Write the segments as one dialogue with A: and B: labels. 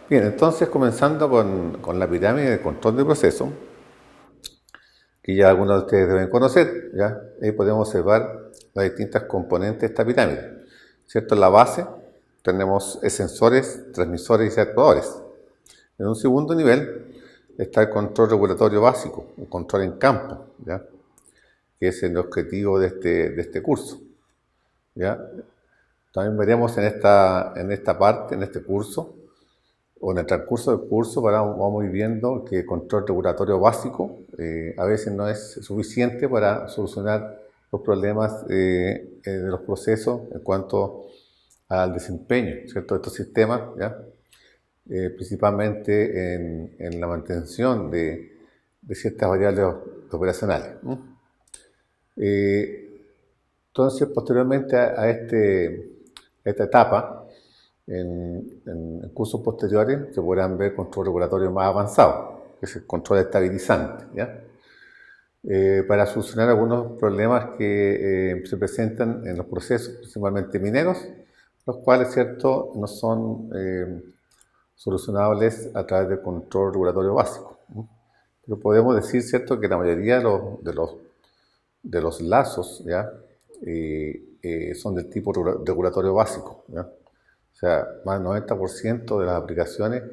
A: Bien, entonces comenzando con la pirámide de control de proceso, que ya algunos de ustedes deben conocer, ¿ya? Ahí podemos observar las distintas componentes de esta pirámide. ¿Cierto? En la base tenemos sensores, transmisores y actuadores. En un segundo nivel está el control regulatorio básico, el control en campo, ¿ya? Que es el objetivo de este curso, ¿ya? También veremos en esta parte, en este curso, o en el transcurso del curso, vamos ir viendo que el control regulatorio básico a veces no es suficiente para solucionar los problemas de los procesos en cuanto al desempeño, ¿cierto?, de estos sistemas, ¿ya? Principalmente en la mantención de ciertas variables operacionales. Entonces, posteriormente a esta etapa, en cursos posteriores se podrán ver control regulatorio más avanzado, que es el control estabilizante, ¿ya? Para solucionar algunos problemas que se presentan en los procesos, principalmente mineros, los cuales, ¿cierto?, no son solucionables a través del control regulatorio básico. Pero podemos decir, ¿cierto?, que la mayoría de los lazos, ¿ya?, son del tipo regulatorio básico, ¿ya? O sea, más del 90% de las aplicaciones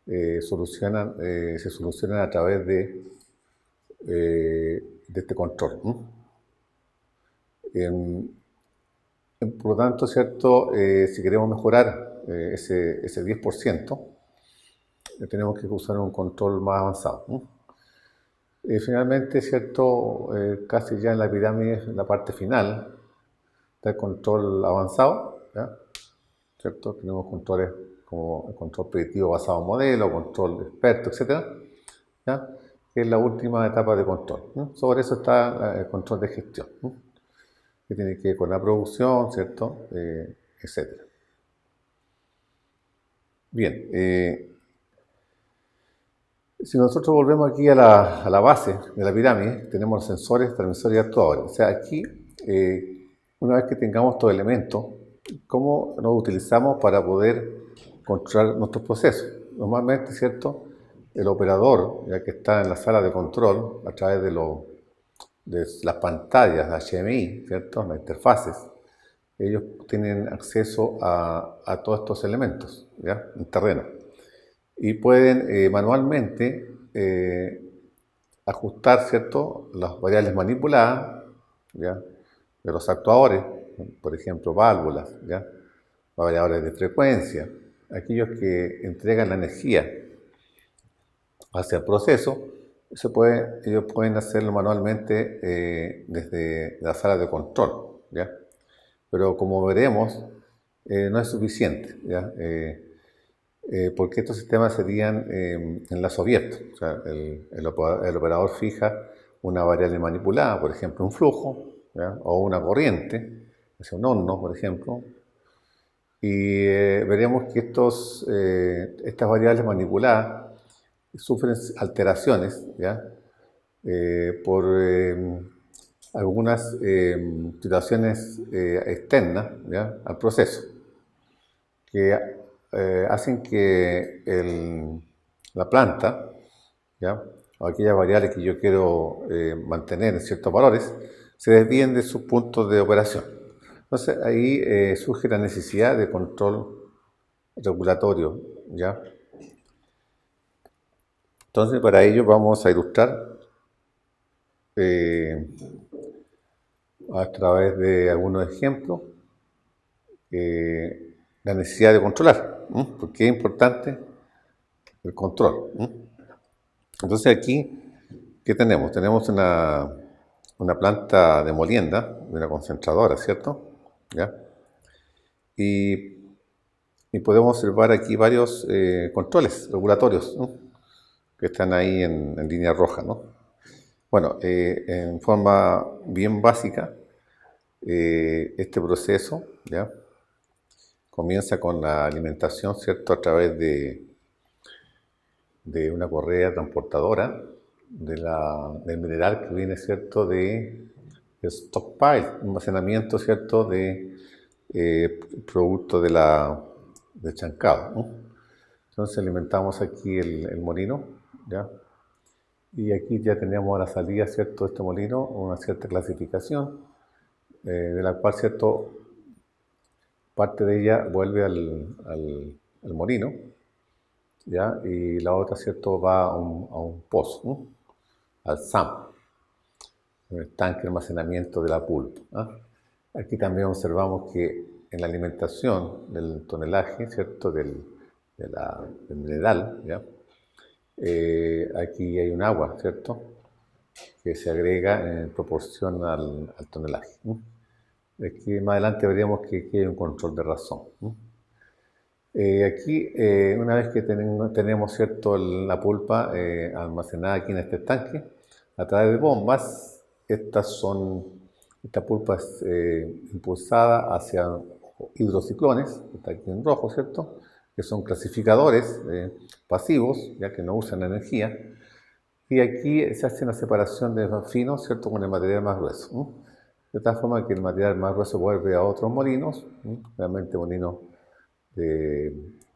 A: se solucionan a través de este control. Por lo tanto, ¿cierto?, si queremos mejorar ese 10%, tenemos que usar un control más avanzado. Finalmente, ¿cierto?, casi ya en la pirámide, en la parte final, está el control avanzado, ¿ya? ¿Cierto? Tenemos controles como el control predictivo basado en modelo, control experto, etc., ¿ya?, que es la última etapa de control, ¿no? Sobre eso está el control de gestión, ¿no?, que tiene que ver con la producción, ¿cierto?, etc. Bien, si nosotros volvemos aquí a la base de la pirámide, tenemos sensores, transmisores y actuadores. O sea, aquí, una vez que tengamos estos elementos, ¿cómo los utilizamos para poder controlar nuestros procesos? Normalmente, ¿cierto?, el operador, ya que está en la sala de control, a través de las pantallas HMI, ¿cierto?, las interfaces, ellos tienen acceso a todos estos elementos, ¿ya?, en terreno. Y pueden manualmente ajustar, ¿cierto?, las variables manipuladas, ¿ya?, de los actuadores, por ejemplo, válvulas, ¿ya?, variadores de frecuencia, aquellos que entregan la energía hacia el proceso. Ellos pueden hacerlo manualmente desde la sala de control, ¿ya? Pero como veremos, no es suficiente, ¿ya? Porque estos sistemas serían en lazo abierto. O sea, el operador fija una variable manipulada, por ejemplo, un flujo, ¿ya?, o una corriente, es un horno, por ejemplo, y veremos que estas variables manipuladas sufren alteraciones, ¿ya?, por algunas situaciones externas, ¿ya?, al proceso, que hacen que la planta, ¿ya?, o aquellas variables que yo quiero mantener en ciertos valores, se desvíen de sus puntos de operación. Entonces ahí surge la necesidad de control regulatorio, ¿ya? Entonces para ello vamos a ilustrar a través de algunos ejemplos la necesidad de controlar, porque es importante el control. Entonces aquí, ¿qué tenemos? Tenemos una planta de molienda, de una concentradora, ¿cierto?, ¿ya? Y podemos observar aquí varios controles regulatorios, ¿no?, que están ahí en línea roja, ¿no? Bueno, en forma bien básica, este proceso, ¿ya?, comienza con la alimentación, ¿cierto?, a través de una correa transportadora del mineral que viene, ¿cierto?, de stockpile, almacenamiento, ¿cierto?, de producto del chancado, ¿no? Entonces alimentamos aquí el molino, ¿ya? Y aquí ya tenemos a la salida, ¿cierto?, de este molino una cierta clasificación, de la cual, ¿cierto?, parte de ella vuelve al molino, ¿ya? Y la otra, ¿cierto?, va a un pozo, ¿no?, al SAM, el tanque de almacenamiento de la pulpa, ¿ah? Aquí también observamos que en la alimentación del tonelaje, ¿cierto?, del mineral, ¿ya? Aquí hay un agua, ¿cierto?, que se agrega en proporción al tonelaje, ¿no? Aquí más adelante veríamos que aquí hay un control de razón, ¿no? Aquí, una vez que tenemos, ¿cierto?, la pulpa almacenada aquí en este estanque, a través de bombas, esta pulpa es impulsada hacia hidrociclones, que está aquí en rojo, ¿cierto?, que son clasificadores pasivos, ya que no usan energía, y aquí se hace una separación de más fino, ¿cierto?, con el material más grueso, ¿no? De tal forma que el material más grueso vuelve a otros molinos, ¿no?, realmente molinos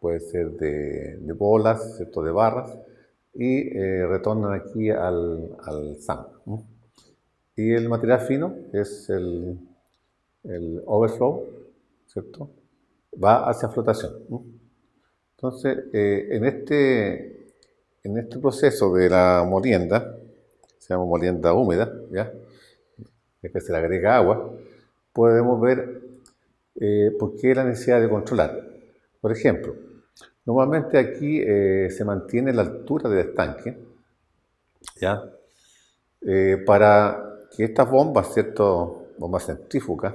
A: puede ser de bolas, ¿cierto?, de barras, y retornan aquí al SAM, ¿no? Y el material fino, que es el overflow, ¿cierto?, va hacia flotación, ¿no? Entonces, en este proceso de la molienda, se llama molienda húmeda, ¿ya?, es que se le agrega agua, podemos ver por qué la necesidad de controlar. Por ejemplo, normalmente aquí se mantiene la altura del estanque, ¿ya?, para que estas bombas, ¿cierto?, bombas centrífugas,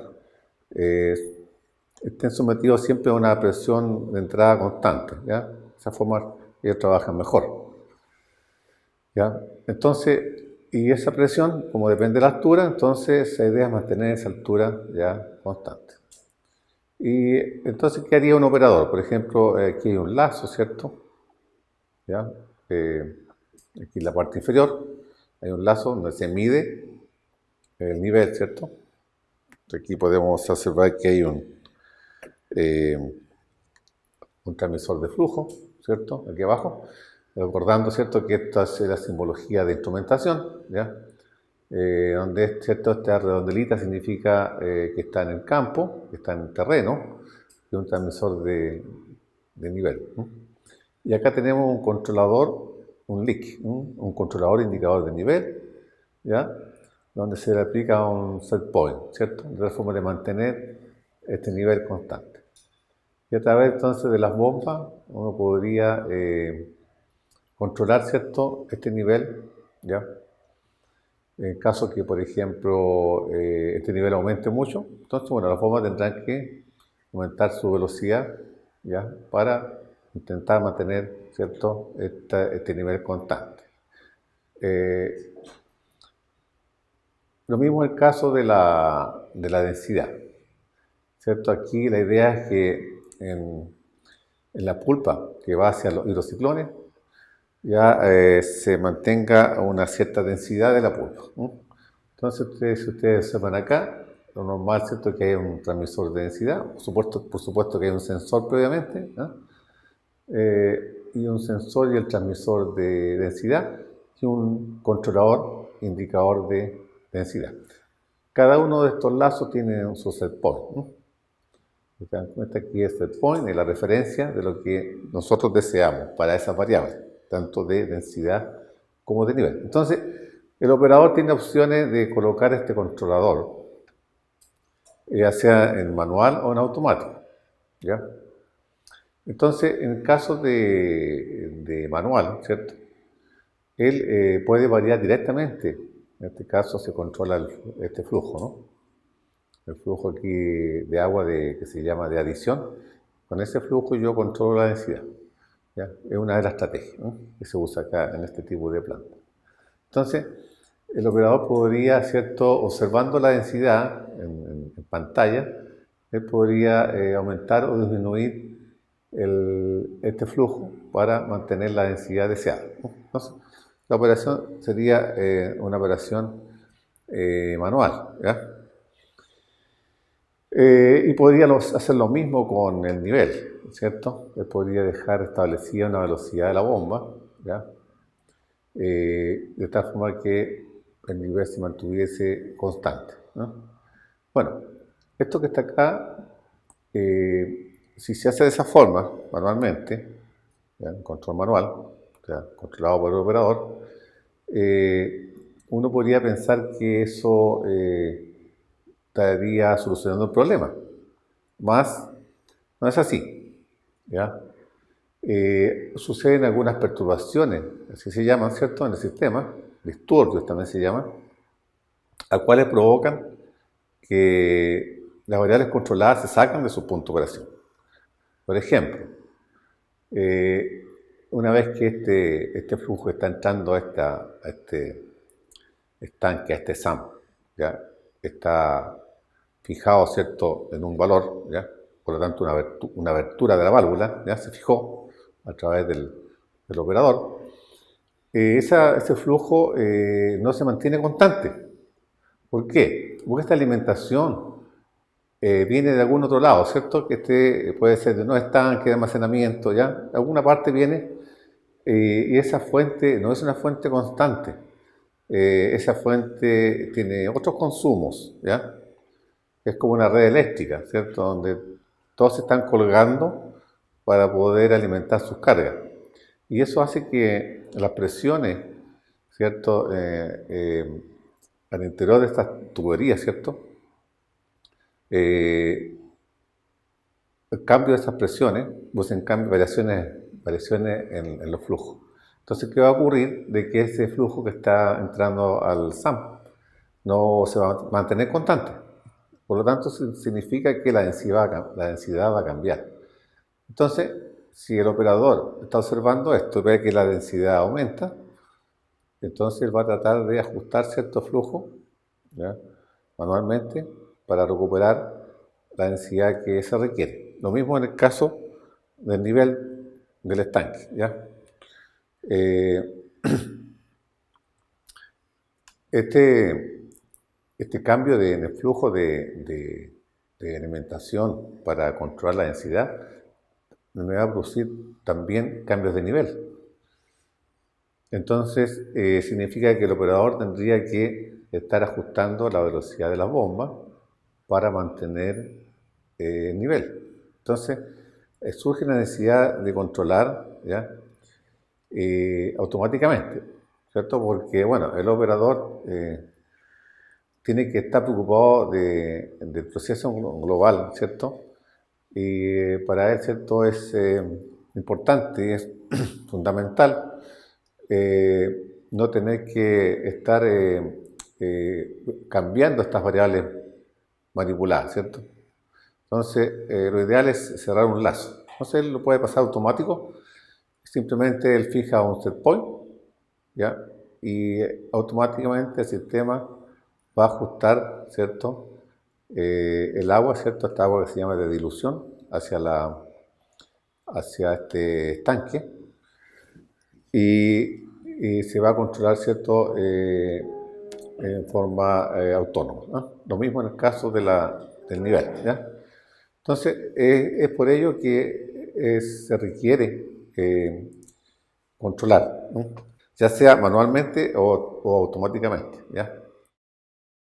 A: estén sometidos siempre a una presión de entrada constante, ¿ya? De esa forma ellos trabajan mejor, ¿ya? Entonces, y esa presión, como depende de la altura, entonces la idea es mantener esa altura ya constante. Y entonces, ¿qué haría un operador? Por ejemplo, aquí hay un lazo, ¿cierto?, ¿ya? Aquí en la parte inferior hay un lazo donde se mide el nivel, ¿cierto? Aquí podemos observar que hay un transmisor de flujo, ¿cierto?, aquí abajo, recordando, ¿cierto?, que esta es la simbología de instrumentación, ¿ya? Donde, ¿cierto?, esta redondelita significa que está en el campo, que está en el terreno, y un transmisor de nivel, ¿no? Y acá tenemos un controlador, un LIC, ¿no?, un controlador indicador de nivel, ¿ya?, donde se le aplica un set point, ¿cierto?, de la forma de mantener este nivel constante. Y a través entonces de las bombas uno podría controlar, ¿cierto?, este nivel, ¿ya? En caso que, por ejemplo, este nivel aumente mucho, entonces, bueno, las bombas tendrán que aumentar su velocidad, ¿ya?, para intentar mantener, ¿cierto?, este nivel constante. Lo mismo en el caso de la densidad, ¿cierto? Aquí la idea es que en la pulpa que va hacia los hidrociclones ya se mantenga una cierta densidad de la pulpa, ¿no? Entonces, si ustedes observan acá, lo normal, ¿cierto?, que hay un transmisor de densidad, por supuesto que hay un sensor previamente, ¿no?, y un sensor y el transmisor de densidad, y un controlador, indicador de densidad. Cada uno de estos lazos tiene su set point, ¿no? Se dan cuenta que es set point es la referencia de lo que nosotros deseamos para esas variables, tanto de densidad como de nivel. Entonces, el operador tiene opciones de colocar este controlador, ya sea en manual o en automático, ¿ya? Entonces, en el caso de manual, ¿cierto?, él puede variar directamente. En este caso se controla este flujo, ¿no?, el flujo aquí de agua que se llama de adición. Con ese flujo yo controlo la densidad, ¿ya? Es una de las estrategias, ¿no?, que se usa acá en este tipo de planta. Entonces, el operador podría, ¿cierto?, observando la densidad en pantalla, él podría aumentar o disminuir este flujo para mantener la densidad deseada, ¿no? Entonces, la operación sería una operación manual, ¿ya? Y podría hacer lo mismo con el nivel, ¿cierto? Él podría dejar establecida una velocidad de la bomba, ¿ya? De tal forma que el nivel se mantuviese constante, ¿no? Bueno, esto que está acá, si se hace de esa forma, manualmente, ¿ya? En control manual, o sea, controlado por el operador, uno podría pensar que eso estaría solucionando el problema. Más, no es así, ¿ya? Suceden algunas perturbaciones, así se llaman, ¿cierto?, en el sistema, disturbios también se llaman, a cuales provocan que las variables controladas se sacan de su punto de operación. Por ejemplo, eh, una vez que este flujo está entrando a este estanque, a este SAM, ¿ya? Está fijado, ¿cierto?, en un valor, ¿ya? Por lo tanto, una abertura de la válvula, ¿ya? Se fijó a través del operador. Ese flujo no se mantiene constante. ¿Por qué? Porque esta alimentación viene de algún otro lado, ¿cierto? Que puede ser de no estanque, de almacenamiento, ¿ya? De alguna parte viene y esa fuente no es una fuente constante. Esa fuente tiene otros consumos, ¿ya? Es como una red eléctrica, ¿cierto? Donde todos se están colgando para poder alimentar sus cargas. Y eso hace que las presiones, ¿cierto? Al interior de estas tuberías, ¿cierto? El cambio de esas presiones producen variaciones en los flujos. Entonces, ¿qué va a ocurrir? De que ese flujo que está entrando al SAM no se va a mantener constante. Por lo tanto, significa que la densidad va a cambiar. Entonces, si el operador está observando esto y ve que la densidad aumenta, entonces va a tratar de ajustar cierto flujo, ¿ya?, manualmente para recuperar la densidad que se requiere. Lo mismo en el caso del nivel del estanque, ¿ya? Este cambio en el flujo de alimentación para controlar la densidad me va a producir también cambios de nivel. Entonces, significa que el operador tendría que estar ajustando la velocidad de la bomba para mantener el nivel. Entonces, surge la necesidad de controlar, ¿ya?, automáticamente, ¿cierto? Porque, bueno, el operador tiene que estar preocupado del proceso global, ¿cierto? Y para él, ¿cierto?, es importante y es fundamental no tener que estar cambiando estas variables manipuladas, ¿cierto? Entonces, lo ideal es cerrar un lazo. Entonces, él lo puede pasar automático. Simplemente él fija un set point, ¿ya? Y automáticamente el sistema va a ajustar, ¿cierto?, el agua, ¿cierto?, esta agua que se llama de dilución hacia este estanque y se va a controlar, ¿cierto?, en forma autónoma, ¿no? Lo mismo en el caso del nivel, ¿ya? Entonces, es por ello que se requiere controlar, ¿no?, ya sea manualmente o automáticamente, ¿ya?